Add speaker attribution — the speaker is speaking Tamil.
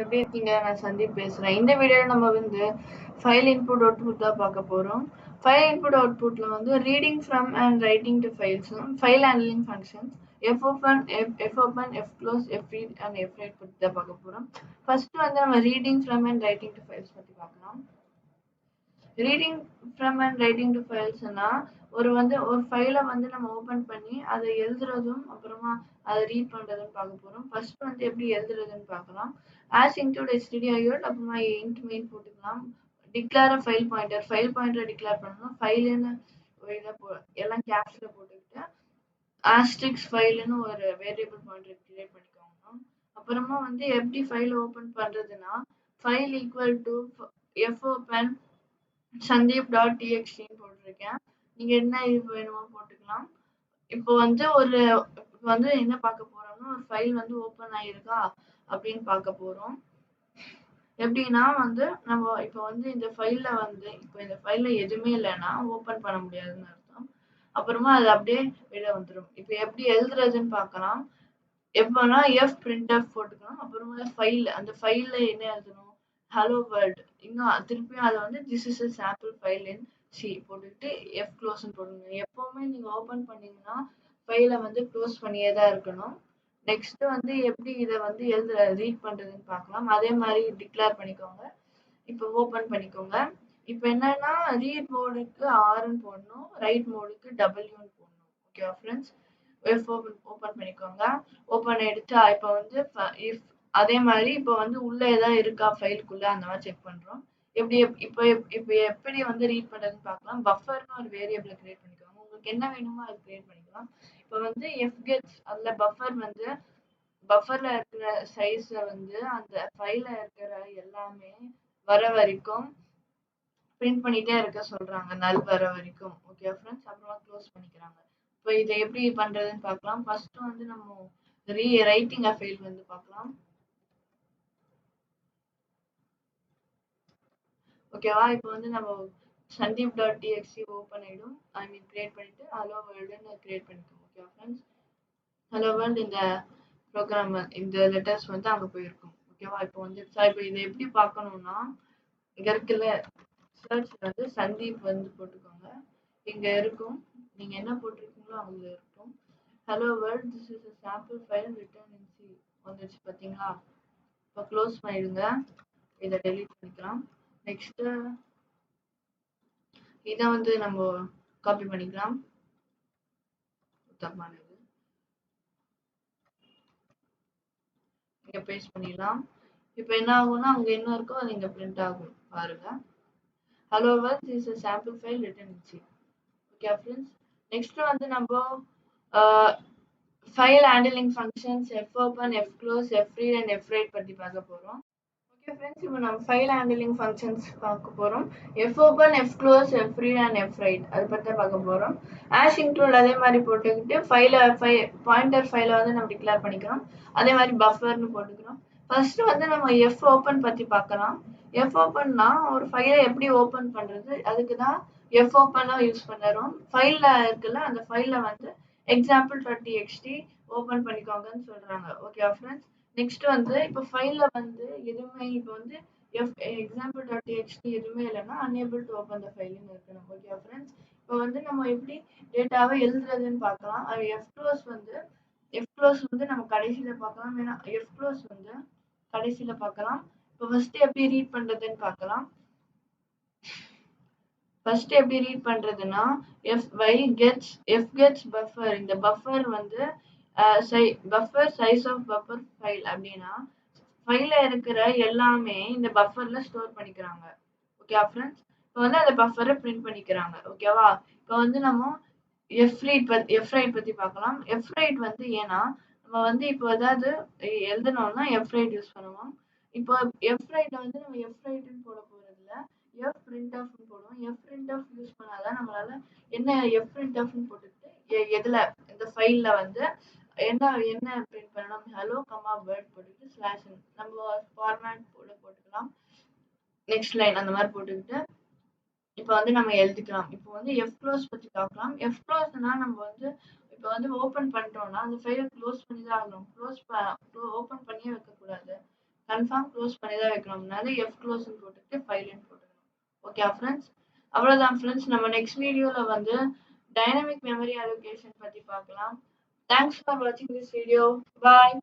Speaker 1: எப்படி இருக்கீங்க? நான் சந்தீப் பேசுறேன். இந்த வீடியோல நம்ம வந்து ஃபைல் இன்புட், அவுட்புட் தான் பார்க்க போறோம். ஃபைல் இன்புட், அவுட்புட்ல வந்து reading from and writing to ஃபைல்ஸும், file handling functions, fopen, fopen, fclose, fread and fwrite பத்தி தான் பார்க்க போறோம். ஃபர்ஸ்ட் வந்து நம்ம reading from and writing to files பத்தி பார்க்கலாம். Reading from and writing to ஃபைல்ஸ்னா ஒரு ஃபைலை வந்து நம்ம ஓபன் பண்ணி அதை எழுதுறதும் அப்புறமா அதை ரீட் பண்றதும் பார்க்க போறோம். ஃபர்ஸ்ட் வந்து எப்படி எழுதுறதுன்னு பார்க்கலாம். ஆஸ் இன்க்ளூட் stdio அப்புறமா இன்ட் மெயின் போட்டுக்கலாம். டிக்ளேர் ஃபைல் பாயிண்டர் டிக்ளேர் பண்ணணும். ஃபைல்னு எல்லாம் கேப்ஸ்ல போட்டுக்கிட்டு ஆஸ்ட்ரிக்ஸ் ஃபைல்னு ஒரு வேரியபிள் பாயிண்டர் கிரியேட் பண்ணிக்கோங்க. அப்புறமா வந்து எப்படி ஃபைல் ஓபன் பண்றதுன்னா file equal to fopen sandeep.txt போட்டிருக்கேன். நீங்க என்ன இது வேணுமோ போட்டுக்கலாம். இப்போ வந்து என்ன பார்க்க போறோம்னா ஒரு ஃபைல் வந்து ஓபன் ஆயிருக்கா அப்படின்னு பார்க்க போறோம். எப்படின்னா வந்து நம்ம இப்போ வந்து இந்த ஃபைல்ல எதுவுமே இல்லைன்னா ஓபன் பண்ண முடியாதுன்னு அர்த்தம். அப்புறமா அது அப்படியே வெளில வந்துடும். இப்போ எப்படி எழுதுறதுன்னு பார்க்கலாம். எப்போனா printf போட்டுக்கலாம். அப்புறமா அந்த ஃபைல்ல என்ன எழுதணும்? Hello world. இன்னும் திருப்பியும் அதை வந்து this is a sample file in C போட்டுக்கிட்டு close போடணும். எப்பவுமே நீங்க ஓபன் பண்ணீங்கன்னா ஃபைலை வந்து க்ளோஸ் பண்ணியே தான் இருக்கணும். நெக்ஸ்ட் வந்து எப்படி இதை வந்து ரீட் பண்றதுன்னு பார்க்கலாம். அதே மாதிரி டிக்ளேர் பண்ணிக்கோங்க. இப்போ ஓபன் பண்ணிக்கோங்க. இப்போ என்னன்னா ரீட் மோடுக்கு ஆர்ன்னு போடணும், ரைட் மோடுக்கு டபிள்யூன்னு போடணும். ஓகேவா ஃப்ரெண்ட்ஸ்? ஓபன் பண்ணிக்கோங்க. ஓபன் எடுத்து இப்போ வந்து அதே மாதிரி இப்போ வந்து உள்ள ஏதாவது இருக்கா ஃபைலுக்குள்ள அந்த மாதிரி செக் பண்றோம். இப்போ எப்படி வந்து ரீட் பண்றதுன்னு பார்க்கலாம். பஃபர்னு ஒரு வேரியபிளை கிரியேட் பண்ணிக்கோங்க. உங்களுக்கு என்ன வேணுமோ அது கிரியேட் பண்ணிக்கலாம். இப்போ வந்து fgets அதுல பஃபர்ல இருக்கிற சைஸ்ல வந்து அந்த ஃபைல்ல இருக்கிற எல்லாமே வர வரைக்கும் பிரிண்ட் பண்ணிட்டே இருக்க சொல்றாங்க. நல் வர வரைக்கும். Okay friends? அப்புறமா க்ளோஸ் பண்ணிக்கிறாங்க. இப்போ இதை எப்படி பண்றதுன்னு பார்க்கலாம். ஃபர்ஸ்ட் வந்து நம்ம ரைட்டிங் அ ஃபைல் வந்து பார்க்கலாம். ஓகேவா? இப்போ வந்து நம்ம sandeep.txt ஓபன் ஆயிடும். கிரியேட் பண்ணிட்டு ஹலோ வேர்ல்டுன்னு கிரியேட் பண்ணிக்கோங்க. Okay friends? ஹலோ வேர்ல்டு இந்த ப்ரோக்ராம் இந்த லெட்டர்ஸ் வந்து அங்க போயிருக்கும். ஓகேவா? இப்போ வந்து இப்போ இதை எப்படி பார்க்கணும்னா இங்க இருக்குல்ல சர்ச்ல வந்து சந்தீப் வந்து போட்டுக்கோங்க. இங்க இருக்கும். நீங்க என்ன போட்டிருக்கீங்களோ அங்க இருக்கும். Hello world this is a sample file written in C வந்துச்சு பாத்தீங்களா? இப்போ க்ளோஸ் பண்ணிடுங்க. இதை டெலீட் பண்ணிக்கலாம். நெக்ஸ்ட் இதை வந்து நம்ம காப்பி பண்ணிக்கலாம். தப்பானது. இங்க பேஸ்ட் பண்ணிடலாம். இப்போ என்ன ஆகும்னா அங்க என்ன இருக்கோ அது இங்க பிரிண்ட் ஆகும். பாருங்க. Hello world this is a sample file written in C. Okay friends? Next வந்து நம்ம file handling functions fopen, fclose, fread and fwrite பத்தி பார்க்க போறோம். ஓகே ஃப்ரெண்ட்ஸ், இப்போ நம்ம ஃபைல் ஹேண்ட்லிங் ஃபங்க்ஷன்ஸ் பார்க்க போறோம். fopen, fclose, fread and fwrite அது பத்தி பார்க்க போறோம். ஆஷ் இன்க்ளூட் அதே மாதிரி போட்டுக்கிட்டு பாயிண்டர் ஃபைலை வந்து நம்ம டிக்ளேர் பண்ணிக்கிறோம். அதே மாதிரி பஃபர்னு போட்டுக்கிறோம். ஃபர்ஸ்ட் வந்து நம்ம fopen பத்தி பார்க்கலாம். fopenனா ஒரு ஃபைலை எப்படி ஓபன் பண்றது, அதுக்கு தான் fopen யூஸ் பண்ணுறோம். ஃபைல்ல இருக்குல்ல அந்த ஃபைல்ல வந்து example.txt ஓபன் பண்ணிக்கோங்கன்னு சொல்றாங்க. Okay friends? நெக்ஸ்ட் வந்து இப்போ ஃபைல்ல வந்து எதுவுமே இப்போ வந்து example.txt எதுவுமே இல்லைன்னா unable to open the file ன்னு இருக்கணும். Okay friends? இப்போ வந்து நம்ம எப்படி டேட்டாவை எழுதுறதுன்னு பார்க்கலாம். அது fclose வந்து நம்ம கடைசியில பார்க்கலாம். ஏன்னா fclose வந்து கடைசியில பார்க்கலாம். இப்போ ஃபர்ஸ்ட் எப்படி ரீட் பண்றதுன்னு பார்க்கலாம். ஃபர்ஸ்ட் எப்படி ரீட் பண்றதுன்னா fgets buffer இந்த பஃபர் வந்து buffer size of buffer file அப்படின்னா ஃபைல்ல இருக்கிற எல்லாமே இந்த பஃபர்ல ஸ்டோர் பண்ணிக்கிறாங்க. Okay friends? இப்போ வந்து அந்த பஃபரை பிரிண்ட் பண்ணிக்கிறாங்க. ஓகேவா? இப்போ வந்து நம்ம fwrite பத்தி பார்க்கலாம். fwrite வந்து ஏன்னா நம்ம வந்து இப்போ ஏதாவது எழுதணும்னா fwrite யூஸ் பண்ணுவோம். இப்போ fwrite வந்து நம்ம fwriteன்னு போட போறதில்ல, fprintfன்னு போடுவோம். fprintf யூஸ் பண்ணாதான் நம்மளால என்ன fprintfன்னு போட்டுட்டு எதுல இந்த ஃபைல்ல வந்து என்ன பிரிண்ட் பண்ணணும், ஹலோ வேர்ட் போட்டுட்டு ஸ்லாஷ் நம்ம ஃபார்மேட் போட்டுக்கலாம். நெக்ஸ்ட் லைன் அந்த மாதிரி போட்டுக்கிட்டு இப்போ வந்து நம்ம எழுதிக்கலாம். இப்போ வந்து fclose பத்தி பார்க்கலாம். fcloseனா நம்ம வந்து இப்போ வந்து ஓபன் பண்ணிட்டோம்னா அந்த ஃபைலை க்ளோஸ் பண்ணி தான் ஆகணும். ஓபன் பண்ணியே வைக்கக்கூடாது. கன்ஃபார்ம் க்ளோஸ் பண்ணி தான் வைக்கணும். அதனால க்ளோஸ்ன்னு போட்டுட்டு ஃபைல்ன்னு போட்டுக்கணும். Okay friends. அவ்வளோதான் ஃப்ரெண்ட்ஸ். நம்ம நெக்ஸ்ட் வீடியோல வந்து டைனமிக் மெமரி அலோகேஷன் பத்தி பார்க்கலாம். தேங்க்ஸ் ஃபார் வாட்சிங் திஸ் வீடியோ. பாய்.